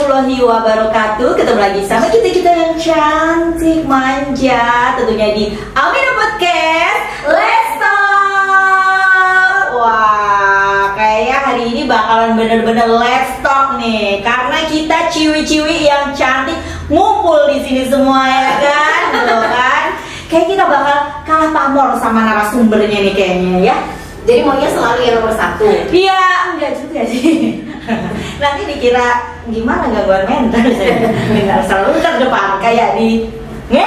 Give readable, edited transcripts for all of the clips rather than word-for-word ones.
warahmatullahi wabarakatuh. Ketemu lagi sama kita yang cantik, manja, tentunya di Amino Podcast. Let's talk. Wah, kayaknya hari ini bakalan bener-bener let's talk nih, karena kita ciwi-ciwi yang cantik ngumpul di sini semua, ya kan? Betul kan? Kayak kita bakal kalah pamor sama narasumbernya nih kayaknya ya. Jadi maunya selalu yang nomor satu. Iya, enggak juga sih. Nanti dikira gimana gangguan mental saya. Enggak selalu terdepan kayak di nge.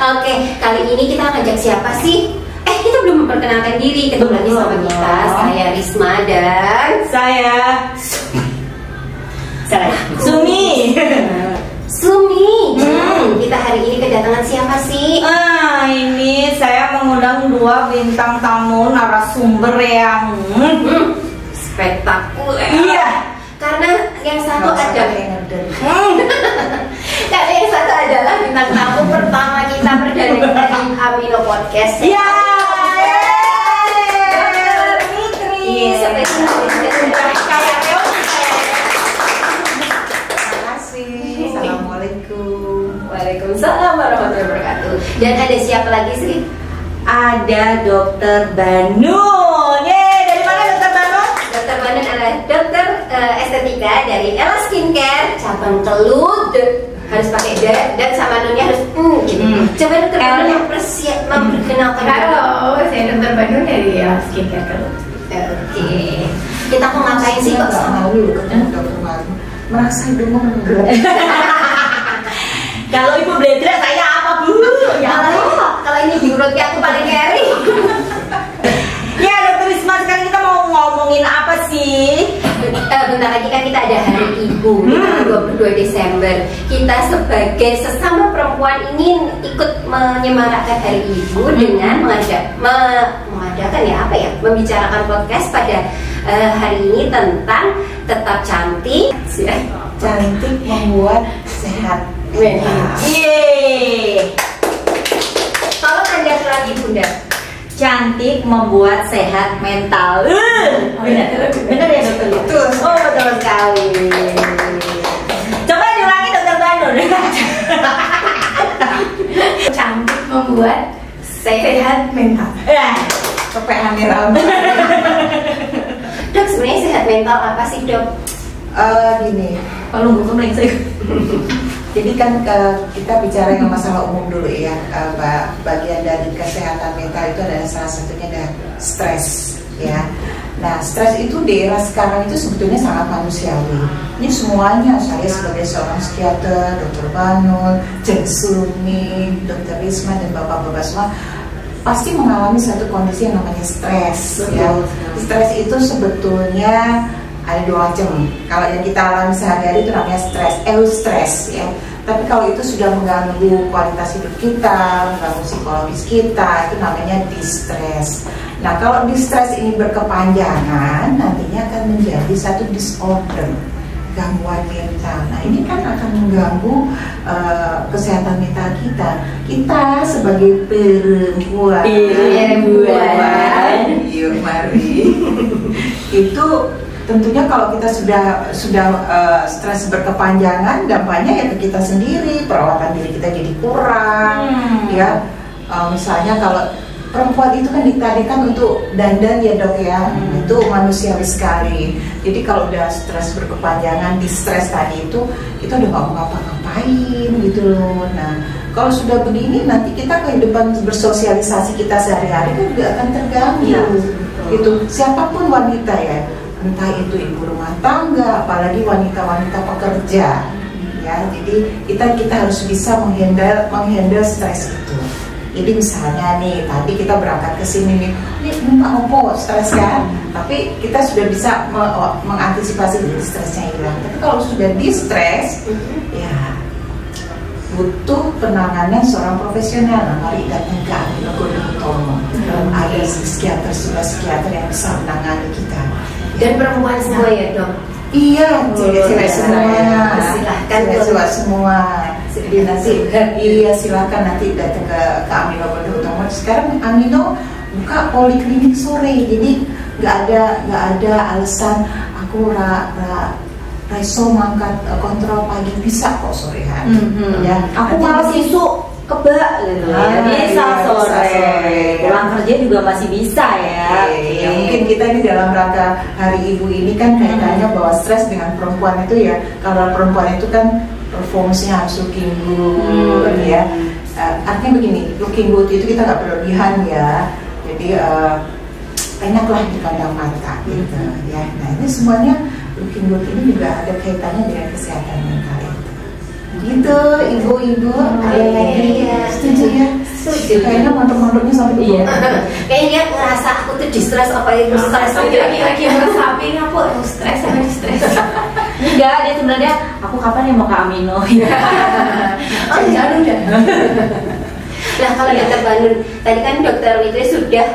Oke, kali ini kita ngajak siapa sih? Kita belum memperkenalkan diri. Ketemu lagi sama kita. Saya Risma dan saya Sumi. Kita hari ini kedatangan siapa sih? Ini saya mengundang dua bintang tamu narasumber yang spektakuler. Iya. Karena yang satu karena yang satu adalah bintang tamu pertama kita perdana kita di Amino Podcast. Iya. Waalaikumsalam warahmatullahi wabarakatuh. Dan ada siapa lagi sih? Ada Dokter Banun. Dari mana Dokter Banun? Dokter Banun adalah dokter estetika dari Ella Skincare cabang Kelut. Harus pakai dan sama nunnya harus gitu. Coba Dokter Banun yang memperkenalkan. Halo, saya Dokter Banun dari Ella Skincare Kelut. Oke. Kita mau ngapain sih kok sama dulu ketemu Dokter Banun? Merasa hidungmu menggeret. Kalau Ibu Bledra saya apa Bu? Ya kalau ini diurutnya aku paling carry. Ya Dokter Risma, sekarang kita mau ngomongin apa sih? Bentar lagi kan kita ada Hari Ibu, 22 Desember. Kita sebagai sesama perempuan ingin ikut menyemarakkan Hari Ibu dengan mengadakan membicarakan podcast pada hari ini tentang tetap cantik. Cantik membuat sehat. Yeay. Tolong Anda lagi Bunda. Cantik membuat sehat mental. Benar ya Dokter? Betul. Oh betul sekali. Coba diulangi Dokter Banun. Cantik membuat sehat mental. Sampai hamil rambut. Dok, sebenarnya sehat mental apa sih Dok? Gini. Kalau bukan melengsek. Jadi kan kita bicara yang masalah umum dulu ya. Bagian dari kesehatan mental itu adalah salah satunya adalah stres ya. Nah stres itu di era sekarang itu sebetulnya sangat manusiawi. Ini semuanya, saya sebagai seorang psikiater, Dokter Banun, Cek Sumi, Dokter Risma dan bapak-bapak semua pasti mengalami satu kondisi yang namanya stres ya. Stres itu sebetulnya ada dua macam. Kalau yang kita alami sehari-hari itu namanya stres ya. Tapi kalau itu sudah mengganggu kualitas hidup kita, mengganggu psikologis kita, itu namanya distress. Nah kalau distress ini berkepanjangan, nantinya akan menjadi satu disorder, gangguan mental. Nah ini kan akan mengganggu kesehatan mental kita. Kita sebagai perempuan, yuk mari itu tentunya kalau kita sudah stres berkepanjangan, dampaknya ya ke kita sendiri, perawatan diri kita jadi kurang, ya. Misalnya kalau perempuan itu kan ditadikan untuk dandan ya Dok ya, itu manusiawi sekali. Jadi kalau udah stres berkepanjangan, distress tadi itu, kita udah nggak mau ngapa-ngapain gitu loh. Nah kalau sudah begini, nanti kita kehidupan bersosialisasi kita sehari-hari kan juga akan terganggu. Gitu. Siapapun wanita ya, entah itu ibu rumah tangga, apalagi wanita-wanita pekerja, ya. Jadi kita harus bisa menghandle stres itu. Jadi misalnya nih, tadi kita berangkat ke sini nih, ini apa stres kan? Tapi kita sudah bisa mengantisipasi stresnya hilang. Tapi kalau sudah di-stres, ya butuh penanganan seorang profesional. Mari datang ke Amino Godotomo. Ada psikiater yang bisa menangani kita. Dan perempuan semua ya Dok? Iya, cewek semua. Silahkan cewek semua. Jadi nanti silakan nanti datang ke Amino Godotomo. Sekarang Amino buka poliklinik sore, jadi nggak ada alasan aku reso mangkat kontrol pagi bisa kok sore hari. Ya, Aku malah isu kebak gitu ya. Bisa sore. Pulang kerja juga masih bisa ya. Ya, mungkin kita ini dalam rangka Hari Ibu ini kan kaitannya bahwa stres dengan perempuan itu ya, kalau perempuan itu kan performance-nya harus looking good ya. Artinya begini, looking good itu kita nggak berlebihan ya. Jadi enaklah dipandang mata gitu ya. Nah ini semuanya looking good ini juga ada kaitannya dengan kesehatan mental itu. Gitu ibu-ibu, ada lagi setuju ya? Setuju. Kayaknya mantep-mantepnya sampai ke bawah. Kayaknya dia ngerasa aku tuh di-stress apa itu stres lagi meresapi aku stres sama stres. Enggak, dia sebenarnya aku kapan ya mau ke Amino? Jangan udah. Nah kalau dokter Banun, tadi kan dokter Litri sudah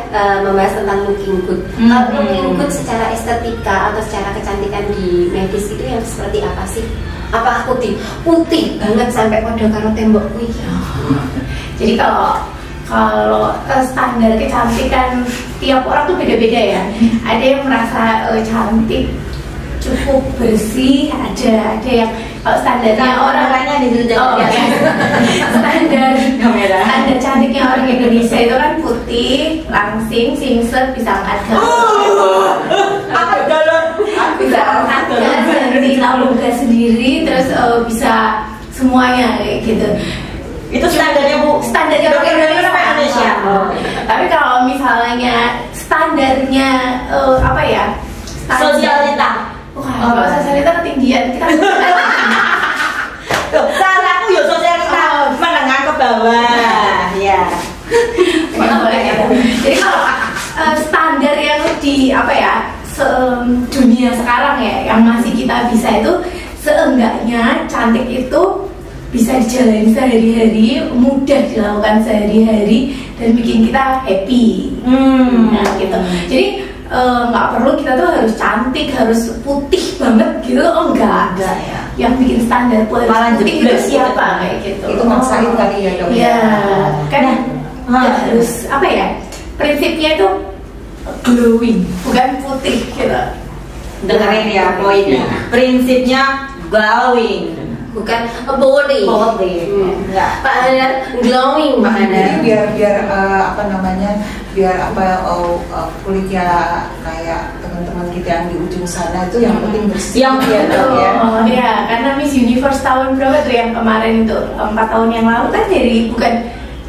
membahas tentang looking good. Kalau looking good secara estetika atau secara kecantikan di medis itu yang seperti apa sih? Apa aku putih banget sampai pada karo tembok kuwi? Jadi kalau standar kecantikan tiap orang tuh beda-beda ya. Ada yang merasa cantik cukup bersih, ada yang kalau standarnya orang lainnya di situ standar cantiknya orang Indonesia itu kan putih, langsing, singset, bisa angkat gas, bisa angkat gas, bisa gas sendiri, terus bisa semuanya kayak gitu. Itu standarnya Bu. Standarnya orang Indonesia. Tapi kalau misalnya standarnya apa ya? Sosialita. Kalau sosialita ketinggian kita. Tuh, salah aku ya sosialita menengah ke bawah. Ya. Jadi kalau standar yang di apa ya dunia sekarang ya, yang masih kita bisa itu seenggaknya cantik itu bisa dijalani sehari-hari, mudah dilakukan sehari-hari dan bikin kita happy. Nah gitu. Jadi nggak perlu kita tuh harus cantik, harus putih banget gitu. Enggak ya. Yang bikin standar putih itu siapa kayak gitu. Itu maksain kali ya dok. Iya. Kan harus apa ya? Prinsipnya itu glowing, bukan putih gitu. Dengerin ya poinnya. Prinsipnya glowing. Bukan body. Enggak. Pak Anar glowing Pak Anar. Jadi biar apa namanya, biar kulitnya kayak teman-teman kita yang di ujung sana itu yang penting bersih. Yang ya dok ya. Oh ya, karena Miss Universe tahun berapa tuh yang kemarin itu 4 tahun yang lalu kan jadi bukan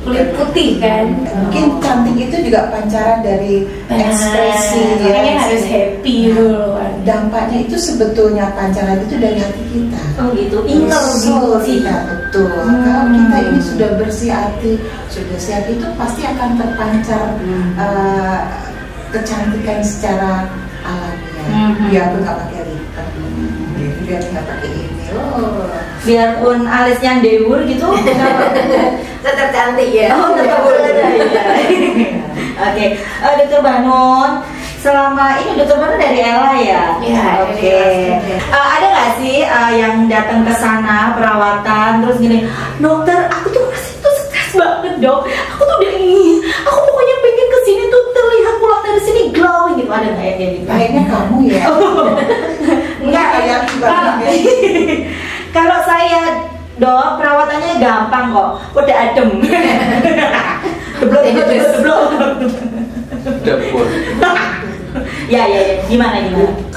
kulit putih kan. Mungkin cantik itu juga pancaran dari ekspresi ya. Makanya harus happy dulu kan. Dampaknya itu sebetulnya pancaran itu dari hati kita. Oh gitu. Inner Soul beauty. kita, betul. Kalau kita ini sudah bersih hati, sudah sehat, itu pasti akan terpancar kecantikan secara alamiah. Biarpun nggak pakai lipstick, biar nggak pakai ini. Biarpun alisnya dewur gitu. Tetap cantik ya. Oh, tetap boleh. Oke, Dokter Banun, selama ini Dokter Banun dari Ella ya? Iya. Oke. Ada nggak sih yang datang ke sana perawatan terus gini, dokter, aku tuh masih tuh stres banget dok. Aku tuh udah ingin, aku pokoknya pengen kesini tuh terlihat pulang dari sini glowing gitu. Ada nggak yang kayak gitu? Kayaknya kamu ya. Enggak kayak kalau saya dok perawatannya gampang kok, udah adem. Deblok. Dapur. Ya, gimana?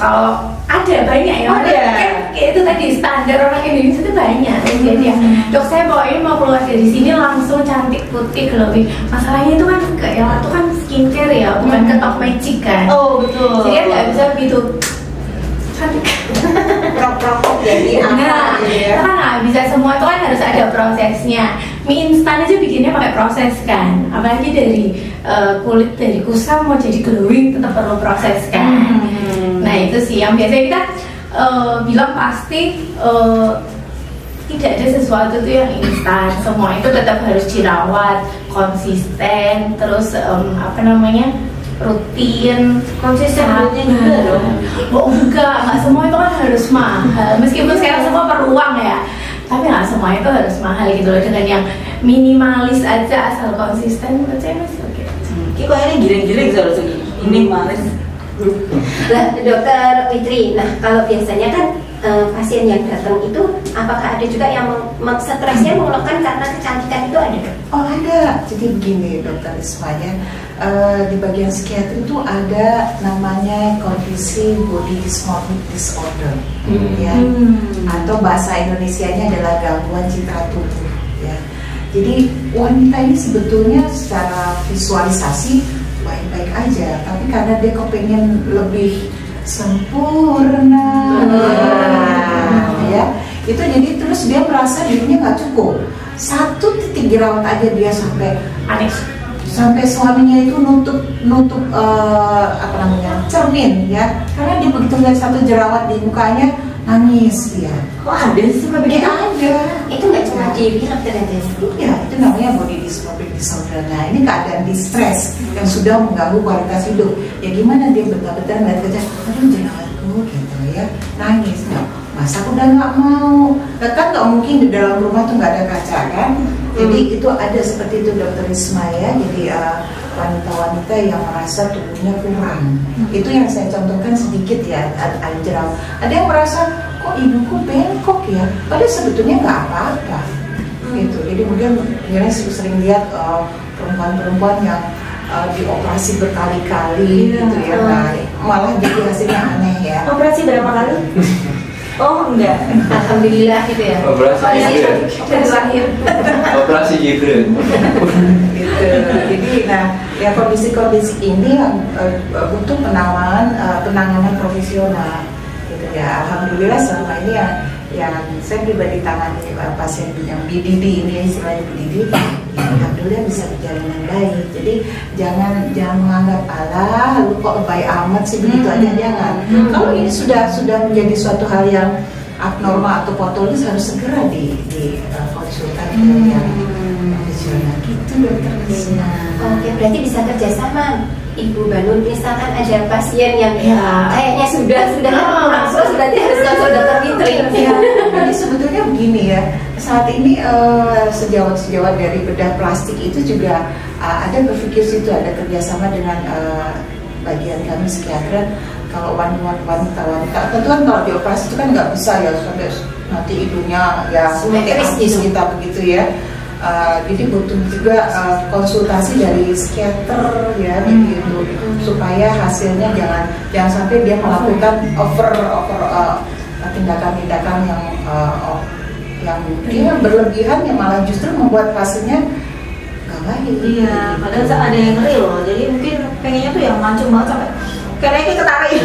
Kalau ada banyak ya, Ada. kan kayak itu tadi standar orang Indonesia itu banyak. Jadi ya, dok saya pokoknya mau keluar dari sini langsung cantik putih glowing. Masalahnya itu kan kayak itu kan skincare ya, bukan ketok magic kan. Oh betul. Jadi kan nggak bisa begitu cantik. prok jadi apa gitu ya. Kita kan nggak bisa semua itu kan harus ada prosesnya. Mie instan aja bikinnya pakai proses kan. Apalagi dari kulit dari kusam mau jadi glowing tetap perlu proses kan. Nah itu sih yang biasanya kita bilang pasti tidak ada sesuatu tuh yang instan. Semua itu tetap harus dirawat, konsisten, terus rutin, Konsisten rutin juga dong. Oh enggak semua itu kan harus mahal. Meskipun sekarang semua perlu uang ya, tapi nggak semua itu harus mahal gitu loh. Dengan yang minimalis aja asal konsisten, menurut saya masih oke. Kok ini giring-giring terus ini malis. Lah, Dokter Fitri, nah kalau biasanya kan pasien yang datang itu apakah ada juga yang stresnya mengeluhkan karena kecantikan itu ada, Dok? Oh ada, jadi begini Dokter Risma ya, di bagian psikiatri itu ada namanya kondisi body dysmorphic disorder, ya, atau bahasa Indonesianya adalah gangguan citra tubuh, ya. Jadi wanita ini sebetulnya secara visualisasi baik-baik aja, tapi karena dia kepengen lebih sempurna, ya, itu jadi terus dia merasa dirinya nggak cukup. 1 titik jerawat aja dia sampai Aneh. sampai suaminya itu nutup apa namanya, cermin, ya, karena dia begitu lihat 1 jerawat di mukanya nangis dia. Kok ada sih sampai begitu? Ada. Itu nggak cuma di film ternyata. Ya, itu namanya body dysmorphic disorder. Nah, ini keadaan distress yang sudah mengganggu kualitas hidup. Ya gimana dia betul-betul ngeliat kerja, aduh jerawatku gitu ya, nangis. Nah, masa aku udah nggak mau. Nah, kan nggak mungkin di dalam rumah tuh nggak ada kaca kan. Jadi itu ada seperti itu Dokter Risma ya. Jadi wanita-wanita yang merasa tubuhnya kurang. Itu yang saya contohkan sedikit ya, ada jerawat. Ada yang merasa kok hidungku bengkok ya, padahal sebetulnya nggak apa-apa. Gitu. Jadi kemudian sering lihat perempuan-perempuan yang dioperasi berkali-kali gitu ya, nah, malah jadi hasilnya aneh ya. Operasi berapa kali? Oh enggak. Alhamdulillah gitu ya. Operasi Jibril. Dari lahir. Operasi Jibril. Gitu. Jadi nah ya kondisi-kondisi ini butuh penanganan profesional gitu ya. Alhamdulillah selama ini yang saya pribadi tangani pasien yang BDD ini, istilahnya BDD, alhamdulillah bisa berjalan dengan baik. Jadi jangan menganggap ala lu kok baik amat sih begitu aja, jangan. Kalau ini sudah menjadi suatu hal yang abnormal atau patologis harus segera di konsultan yang profesional gitu Dokter Risma. Oke, berarti bisa kerjasama Ibu Banun, misalkan ada pasien yang kayaknya sudah langsung berarti harus konsul Dokter Fitri. Ya, jadi sebetulnya begini ya, saat ini sejawat dari bedah plastik itu juga ada berpikir situ, ada kerjasama dengan bagian kami psikiater. Kalau wanita, tentu kan kalau dioperasi itu kan nggak bisa ya sampai nanti hidungnya ya simetris artis kita begitu ya. Jadi butuh juga konsultasi dari psikiater ya, begitu, supaya hasilnya jangan sampai dia melakukan over tindakan-tindakan yang dia berlebihan, yang malah justru membuat hasilnya nggak baik. Iya, padahal ada yang ngeri loh. Jadi mungkin pengennya tuh yang mancung banget sampai kayaknya ketarik.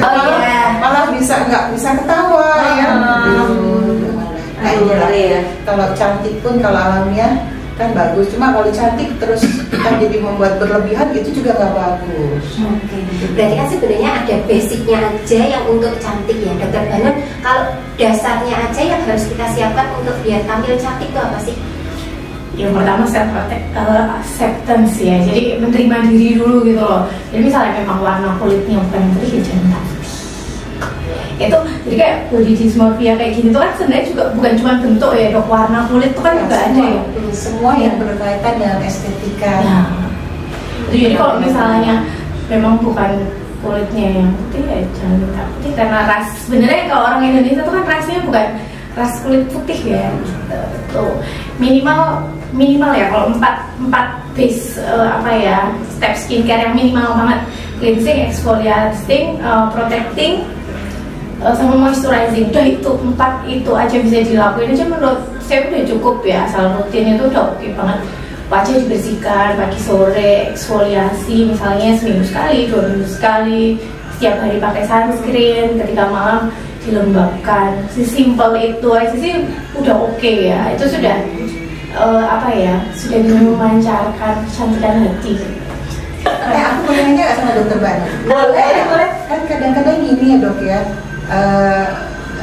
Oh iya. Malah nggak bisa ketawa ya. Ya. Kalau cantik pun kalau alamiah kan bagus, cuma kalau cantik terus kita jadi membuat berlebihan itu juga nggak bagus. Oke. Berarti kan sebenarnya ada basicnya aja yang untuk cantik ya Dokter Banun. Kalau dasarnya aja yang harus kita siapkan untuk biar tampil cantik itu apa sih? Yang pertama self acceptance ya, jadi menerima diri dulu gitu loh. Jadi misalnya memang warna kulitnya bukan putih ya jangan putih. Itu jadi kayak body dysmorphia kayak gini tuh kan sebenarnya juga bukan cuma bentuk ya Dok, warna kulit tuh kan juga ada ya. Semua yang berkaitan dengan estetika. Ya. Jadi kalau misalnya memang bukan kulitnya yang putih ya jangan minta putih, karena ras sebenarnya kalau orang Indonesia tuh kan rasnya bukan ras kulit putih ya. Tuh minimal ya kalau empat base step skincare yang minimal banget: cleansing, exfoliating, protecting, sama moisturizing. Udah itu 4 itu aja bisa dilakuin aja, menurut saya udah cukup ya, asal rutin itu udah oke banget. Wajah dibersihkan pagi sore, eksfoliasi misalnya seminggu sekali, 2 minggu sekali, setiap hari pakai sunscreen, ketika malam dilembabkan. Simple itu aja sih udah oke ya. Itu sudah sudah memancarkan kecantikan hati. Aku mau nanya nggak sama Dokter Banun? Boleh. Kan kadang-kadang gini ya Dok ya,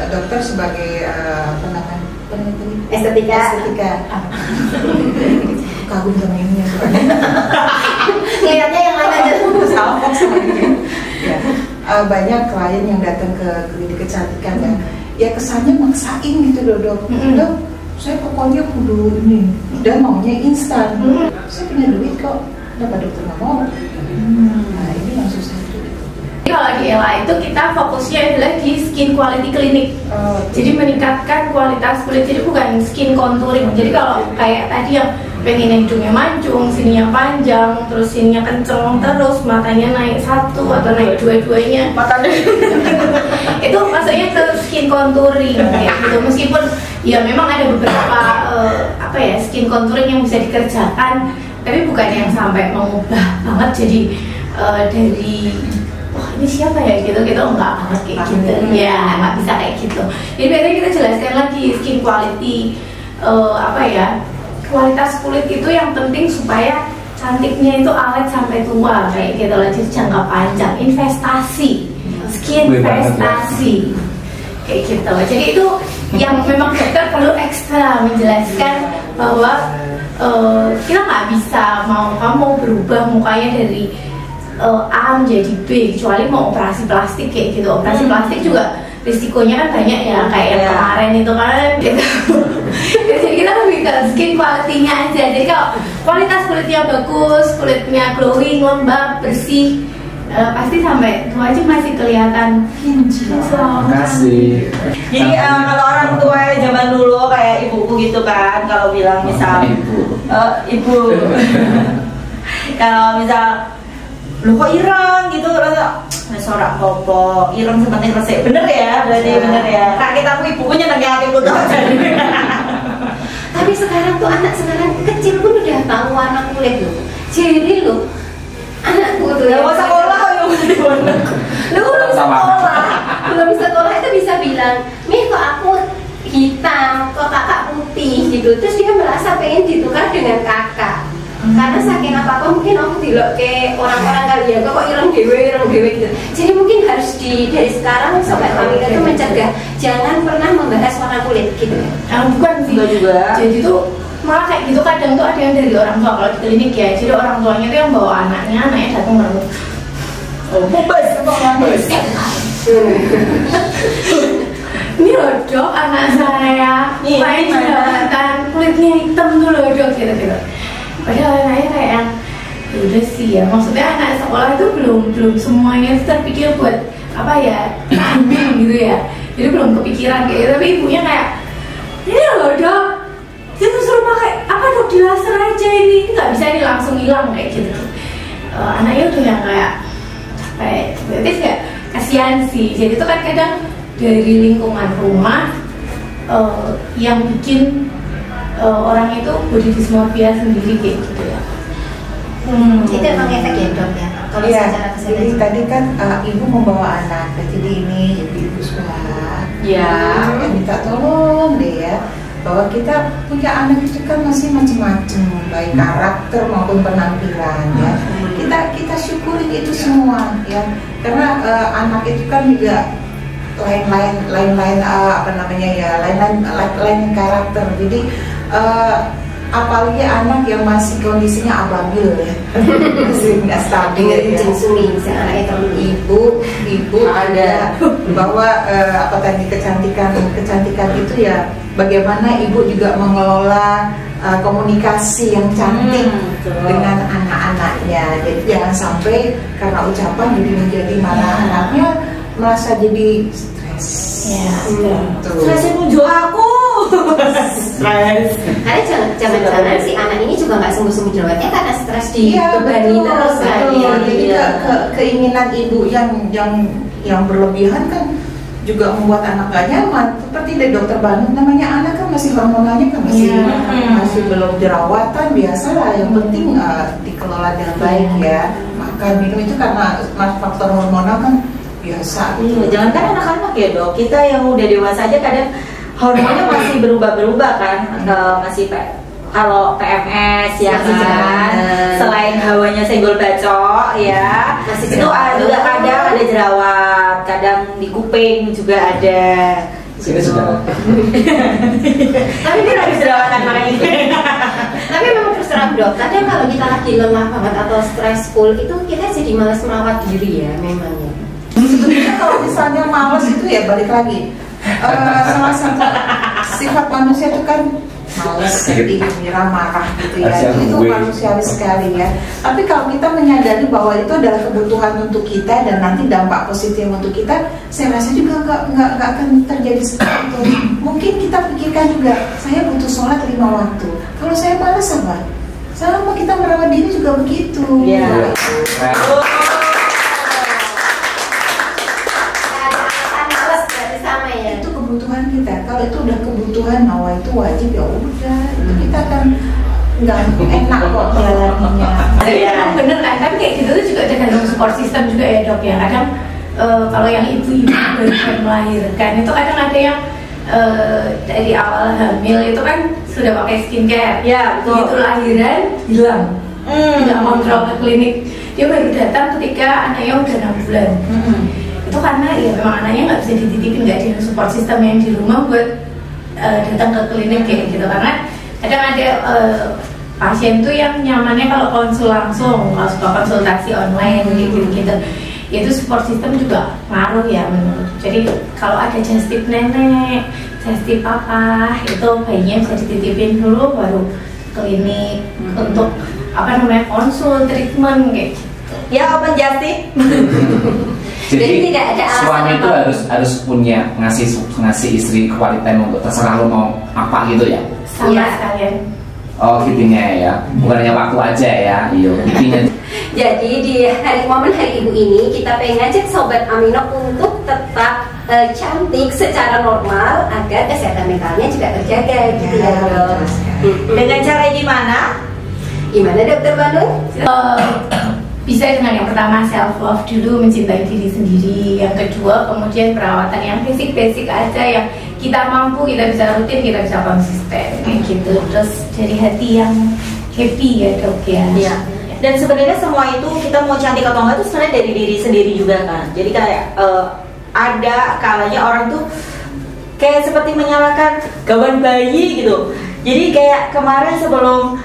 dokter sebagai Estetika. Kagum sama ini ya soalnya. Kelihatannya yang lain aja. Salfok sama ini. Ya. Banyak klien yang datang ke klinik kecantikan ya kesannya maksain gitu loh Dok. Dok, saya pokoknya kudu ini dan maunya instan. Saya punya duit kok, kenapa dokter nggak mau? Nah ini yang susah itu. Kalau di Ella itu kita fokusnya adalah di skin quality clinic. Jadi meningkatkan kualitas kulit, jadi bukan skin contouring. Jadi kalau kayak tadi yang pengen hidungnya mancung, sininya panjang, terus sininya kenceng, terus matanya naik satu atau naik dua-duanya, matanya itu maksudnya ke skin contouring kayak gitu. Meskipun ya memang ada beberapa skin contouring yang bisa dikerjakan, tapi bukan yang sampai mengubah banget jadi dari wah ini siapa ya gitu enggak banget kayak gitu ya, nggak bisa kayak gitu. Jadi biasanya kita jelaskan lagi skin quality kualitas kulit itu yang penting supaya cantiknya itu awet sampai tua kayak gitu loh, jadi jangka panjang, investasi, skin investasi kayak gitu. Jadi itu yang memang dokter perlu ekstra menjelaskan bahwa kita nggak bisa kamu berubah mukanya dari A menjadi B kecuali mau operasi plastik kayak gitu. Operasi plastik juga risikonya kan banyak ya, kayak yang kemarin itu kan gitu. Jadi kita lebih ke skin quality-nya aja. Jadi kalau kualitas kulitnya bagus, kulitnya glowing, lembab, bersih, pasti sampai tua aja masih kelihatan Terima kasih. Jadi kalau orang tua zaman dulu kayak ibuku gitu kan, kalau bilang misal ibu kalau misal lu kok ireng gitu, rasa sorak popo ireng seperti resik, bener ya, berarti bener ya. Kakek aku ibuku nyeneng hatiku tuh. Tapi sekarang tuh anak sekarang kecil pun udah tahu warna kulit loh. Jadi loh anakku tuh ya mau sekolah ya belum sekolah itu bisa bilang, "Mih kok aku hitam, kok kakak putih," gitu. Terus dia merasa pengen ditukar dengan kakak. Karena saking apa mungkin aku dilok ke orang-orang kali ya, kok ireng dewe gitu. Jadi mungkin harus dari sekarang sobat Amira itu mencegah jangan pernah membahas warna kulit gitu. Bukan sih juga. Jadi tuh malah kayak gitu kadang tuh ada yang dari orang tua kalau di klinik ya. Jadi orang tuanya tuh yang bawa anaknya datang baru bebas. Ini loh dok, anak saya main jabatan kulitnya hitam tuh loh dok gitu. Padahal anaknya kayak yang udah sih ya, maksudnya anak sekolah itu belum semuanya terpikir buat bimbing gitu ya. Jadi belum kepikiran kayak gitu, tapi ibunya kayak ini loh dok, itu suruh pakai dok, di laser aja ini nggak bisa nih langsung hilang kayak gitu. Anaknya udah yang kayak capek, berarti kayak kasihan sih. Jadi itu kan kadang dari lingkungan rumah yang bikin orang itu body dysmorphia sendiri kayak gitu ya. Itu emang efek ya dok ya. Kalau secara kesehatan. Jadi tadi kan ibu membawa anak, jadi ini ibu suka. Ya. Minta tolong deh ya, bahwa kita punya anak itu kan masih macam-macam, baik karakter maupun penampilan ya. Kita syukurin itu semua ya, karena anak itu kan juga lain-lain karakter. Jadi apalagi anak yang masih kondisinya ababil ya, masih nggak stabil ya. Ibu ada bahwa kecantikan itu ya, bagaimana ibu juga mengelola komunikasi yang cantik dengan anak-anaknya. Jadi jangan sampai karena ucapan jadi menjadi malah anaknya merasa jadi stres. Ya, Stresnya muncul aku. Stres. Karena jangan-jangan si anak ini juga nggak sembuh-sembuh jerawatnya karena stres dibebani terus kan. Jadi keinginan ibu yang berlebihan kan juga membuat anak gak nyaman. Seperti dari dokter Banu, namanya anak kan masih hormonalnya kan masih belum jerawatan, biasalah. Yang penting dikelola dengan baik ya. Makan minum itu karena faktor hormonal kan biasa. Jangan kan anak-anak ya dok, kita yang udah dewasa aja kadang hormonnya masih berubah-berubah kan, masih kalau PMS ya kan, selain hawanya senggol bacok ya, masih itu juga kadang ada jerawat, kadang di kuping juga ada. Sini sudah. Tapi dia habis jerawatan makanya. Tapi memang terus terang dok, kadang kalau kita lagi lelah banget atau stressful itu kita jadi malas merawat diri ya memangnya. Sebetulnya kalau misalnya malas itu ya balik lagi. sifat manusia itu kan males, sedih, gembira, marah gitu ya. Itu manusiawi sekali ya. Tapi kalau kita menyadari bahwa itu adalah kebutuhan untuk kita dan nanti dampak positif untuk kita, saya rasa juga nggak akan terjadi seperti itu. Mungkin kita pikirkan juga, saya butuh sholat 5 waktu. Kalau saya malas apa? Sama kita merawat diri juga begitu. Ya. Itu kebutuhan kita. Kalau itu udah kebutuhan, nawa itu wajib, ya udah. Itu kita akan nggak enak kok jalaninya. Iya, bener kan? Tapi kayak gitu tuh juga tergantung support system juga ya dok ya. Kadang kalau yang ibu-ibu baru melahirkan itu kadang ada yang dari awal hamil itu kan sudah pakai skincare. Ya, betul. Begitu lahiran hilang, nggak kontrol ke klinik. Dia baru datang ketika anaknya udah 6 bulan. Itu karena ya memang anaknya nggak bisa dititipin, nggak ada support system yang di rumah buat datang ke klinik kayak gitu. Karena kadang ada pasien tuh yang nyamannya kalau konsul langsung, kalau suka konsultasi online gitu. Itu support system juga ngaruh ya menurut. Jadi kalau ada just tip nenek, just tip papa, itu bayinya bisa dititipin dulu baru klinik untuk konsul treatment kayak gitu. Ya, open just tip. Jadi tidak ada alasan suami itu harus punya ngasih istri quality time untuk terserah lo mau apa gitu ya. Sama sekalian. Oh gitunya ya, bukan hanya waktu aja ya. Iya, intinya. Jadi di momen hari ibu ini kita pengen ngajak sobat Amino untuk tetap cantik secara normal agar kesehatan mentalnya juga terjaga gitu ya dok. Dengan cara gimana? Gimana dokter Bandung? Bisa dengan yang pertama self love dulu, mencintai diri sendiri. Yang kedua kemudian perawatan yang basic aja yang kita mampu, kita bisa rutin, kita bisa konsisten kayak gitu. Terus dari hati yang happy ya dok ya. Iya. Dan sebenarnya semua itu kita mau cantik atau enggak itu sebenarnya dari diri sendiri juga kan. Jadi kayak ada kalanya orang tuh kayak seperti menyalakan gawan bayi gitu. Jadi kayak kemarin sebelum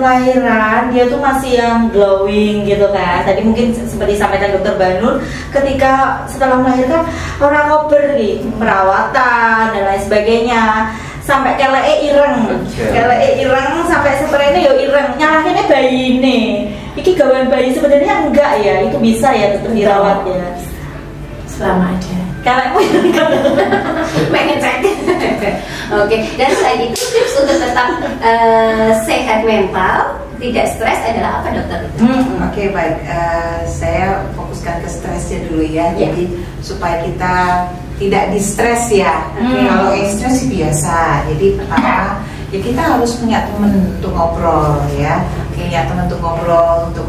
lahiran dia tuh masih yang glowing gitu kan. Tadi mungkin seperti sampaikan dokter Banur, ketika setelah melahirkan orang ngoper nih perawatan dan lain sebagainya. Sampai keleke ireng sampai seperti yo ireng nyalahinnya bayi ini. Iki gawan bayi sebenarnya enggak ya, itu bisa ya tetap dirawat ya. Selama ada. Kalau Pengen cek. Oke, dan selain itu tips untuk tetap sehat mental, tidak stres adalah apa dokter? Oke, baik. Saya fokuskan ke stresnya dulu ya. Jadi supaya kita tidak di-stres ya. Kalau stres biasa. Jadi pertama ya kita harus punya teman untuk ngobrol ya. Punya teman untuk ngobrol, untuk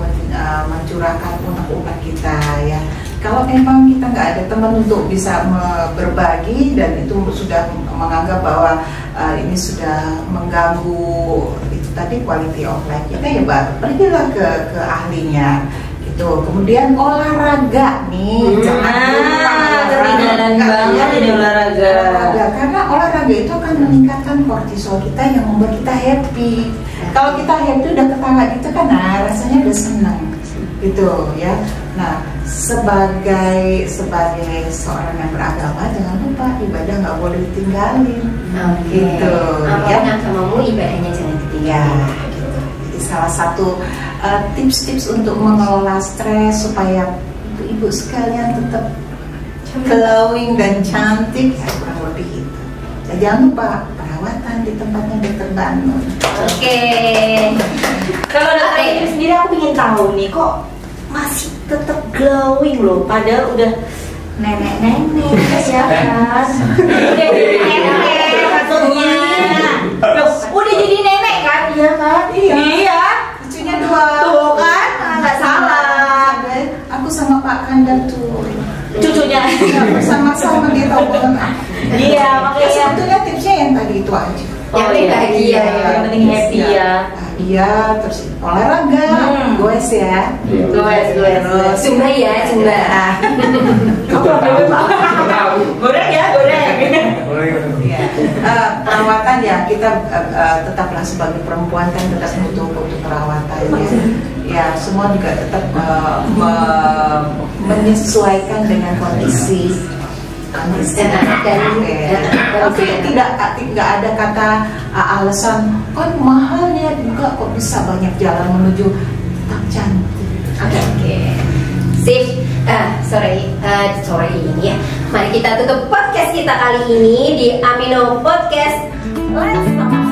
mencurahkan unek-unek kita ya. Kalau memang kita nggak ada teman untuk bisa berbagi dan itu sudah menganggap bahwa ini sudah mengganggu itu tadi quality of life kita, ya baru pergilah ke ahlinya gitu. Kemudian olahraga nih, ketinggalan banget ini olahraga. Karena olahraga itu akan meningkatkan kortisol kita yang membuat kita happy. Kalau kita happy udah ketawa gitu kan, nah rasanya udah senang gitu ya. Nah, sebagai seorang yang beragama, jangan lupa ibadah nggak boleh ditinggalin. Gitu. Apapun agamamu, ibadahnya jangan ditinggalin. Gitu. Jadi salah satu tips-tips untuk mengelola stres supaya ibu sekalian tetap glowing dan cantik, ya kurang lebih itu. Dan jangan lupa perawatan di tempatnya dokter Banur. Oke. Kalau dokter ini sendiri aku ingin tahu nih, kok masih tetap glowing loh, padahal udah nenek-nenek ya kan. Udah jadi nenek maksudnya. Loh, udah jadi nenek kan? Iya kan? Iya. Cucunya dua. Tuh kan? Nggak salah. Aku sama Pak Kandar tuh. Cucunya. Sama-sama dia tahu banget. Iya, makanya sebetulnya tipsnya yang tadi itu aja. Yang penting bahagia, yang penting happy ya. Iya, terus olahraga, goes ya. Goes. Zumba ya, zumba. Goreng ya, goreng. Perawatan ya, kita tetaplah sebagai perempuan kan tetap butuh perawatan ya. Ya, semua juga tetap menyesuaikan dengan kondisi Oke, tidak ada kata alasan kok mahalnya juga, kok bisa banyak jalan menuju tetap cantik. Oke. Sip. Sore ini ya. Mari kita tutup podcast kita kali ini di Amino Podcast. Let's talk.